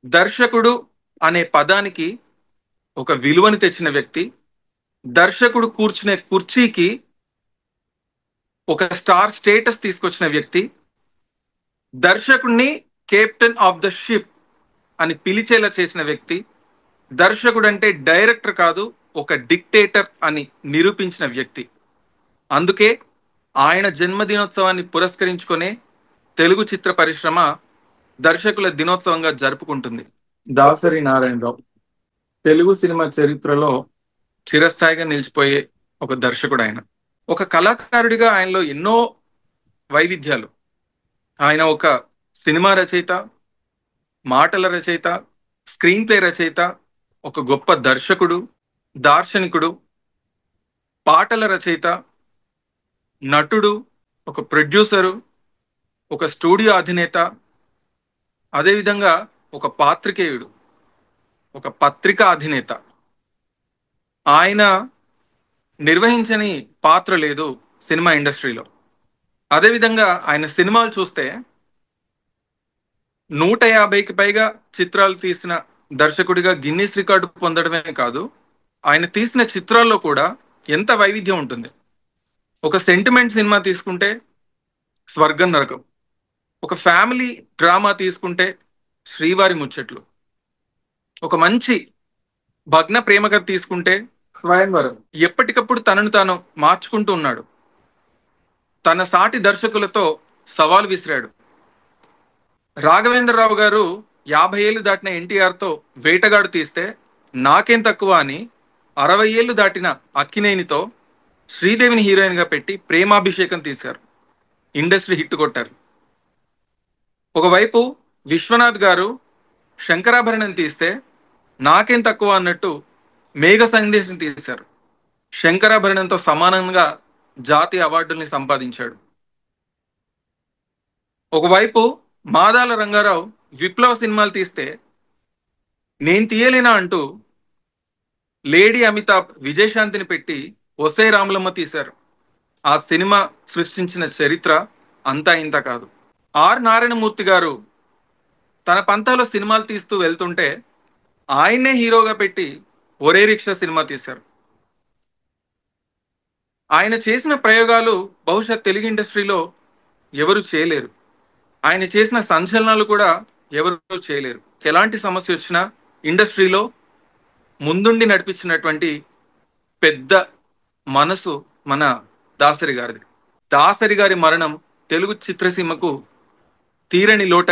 దర్శకుడు అనే పదానికి ఒక విలువని తెచ్చిన వ్యక్తి, దర్శకుడు కూర్చునే కుర్చీకి ఒక స్టార్ స్టేటస్ తీసుకొచ్చిన వ్యక్తి, దర్శకుడిని కెప్టెన్ ఆఫ్ ద షిప్ అని పిలిచేలా చేసిన వ్యక్తి, దర్శకుడు అంటే డైరెక్టర్ కాదు ఒక డిక్టేటర్ అని నిరూపించిన వ్యక్తి. అందుకే ఆయన జన్మదినోత్సవాన్ని పురస్కరించుకునే తెలుగు చిత్ర పరిశ్రమ దర్శకుల దినోత్సవంగా జరుపుకుంటుంది. దాసరి నారాయణరావు తెలుగు సినిమా చరిత్రలో చిరస్థాయిగా నిలిచిపోయే ఒక దర్శకుడు ఆయన. ఒక కళాకారుడిగా ఆయనలో ఎన్నో వైవిధ్యాలు. ఆయన ఒక సినిమా రచయిత, మాటల రచయిత, స్క్రీన్ ప్లే రచయిత, ఒక గొప్ప దర్శకుడు, దార్శనికుడు, పాటల రచయిత, నటుడు, ఒక ప్రొడ్యూసరు, ఒక స్టూడియో అధినేత, అదేవిధంగా ఒక పాత్రికేయుడు, ఒక పత్రికా అధినేత. ఆయన నిర్వహించని పాత్ర లేదు సినిమా ఇండస్ట్రీలో. అదేవిధంగా ఆయన సినిమాలు చూస్తే 150కి పైగా చిత్రాలు తీసిన దర్శకుడిగా గిన్నీస్ రికార్డు పొందడమే కాదు, ఆయన తీసిన చిత్రాల్లో కూడా ఎంత వైవిధ్యం ఉంటుంది. ఒక సెంటిమెంట్ సినిమా తీసుకుంటే స్వర్గం నరకం, ఒక ఫ్యామిలీ డ్రామా తీసుకుంటే శ్రీవారి ముచ్చట్లు, ఒక మంచి భగ్న ప్రేమ కథ తీసుకుంటే స్వయంవరం. ఎప్పటికప్పుడు తనను తాను మార్చుకుంటూ ఉన్నాడు. తన సాటి దర్శకులతో సవాల్ విసిరాడు. రాఘవేంద్రరావు గారు 50 ఏళ్ళు దాటిన ఎన్టీఆర్తో వేటగాడు తీస్తే నాకేం తక్కువ అని 60 ఏళ్ళు దాటిన అక్కినేనితో శ్రీదేవిని హీరోయిన్ గా పెట్టి ప్రేమాభిషేకం తీశారు. ఇండస్ట్రీ హిట్ కొట్టారు. ఒకవైపు విశ్వనాథ్ గారు శంకరాభరణం తీస్తే నాకేం తక్కువ అన్నట్టు మేఘ సందేశం తీశారు. శంకరాభరణంతో సమానంగా జాతీయ అవార్డుల్ని సంపాదించాడు. ఒకవైపు మాదాల రంగారావు విప్లవ సినిమాలు తీస్తే నేను తీయలేనా అంటూ లేడీ అమితాబ్ విజయశాంతిని పెట్టి ఒసే రాములమ్మ తీశారు. ఆ సినిమా సృష్టించిన చరిత్ర అంతా ఇంత కాదు. నారాయణమూర్తి గారు తన పంతాలో సినిమాలు తీస్తూ వెళ్తుంటే ఆయన్నే హీరోగా పెట్టి ఒరే రిక్షా సినిమా తీశారు. ఆయన చేసిన ప్రయోగాలు బహుశా తెలుగు ఇండస్ట్రీలో ఎవరు చేయలేరు. ఆయన చేసిన సంచలనాలు కూడా ఎవరు చేయలేరు. ఎలాంటి సమస్య వచ్చినా ఇండస్ట్రీలో ముందుండి నడిపించినటువంటి పెద్ద మనసు మన దాసరి గారిది. దాసరి గారి మరణం తెలుగు చిత్రసీమకు తీరని లోట.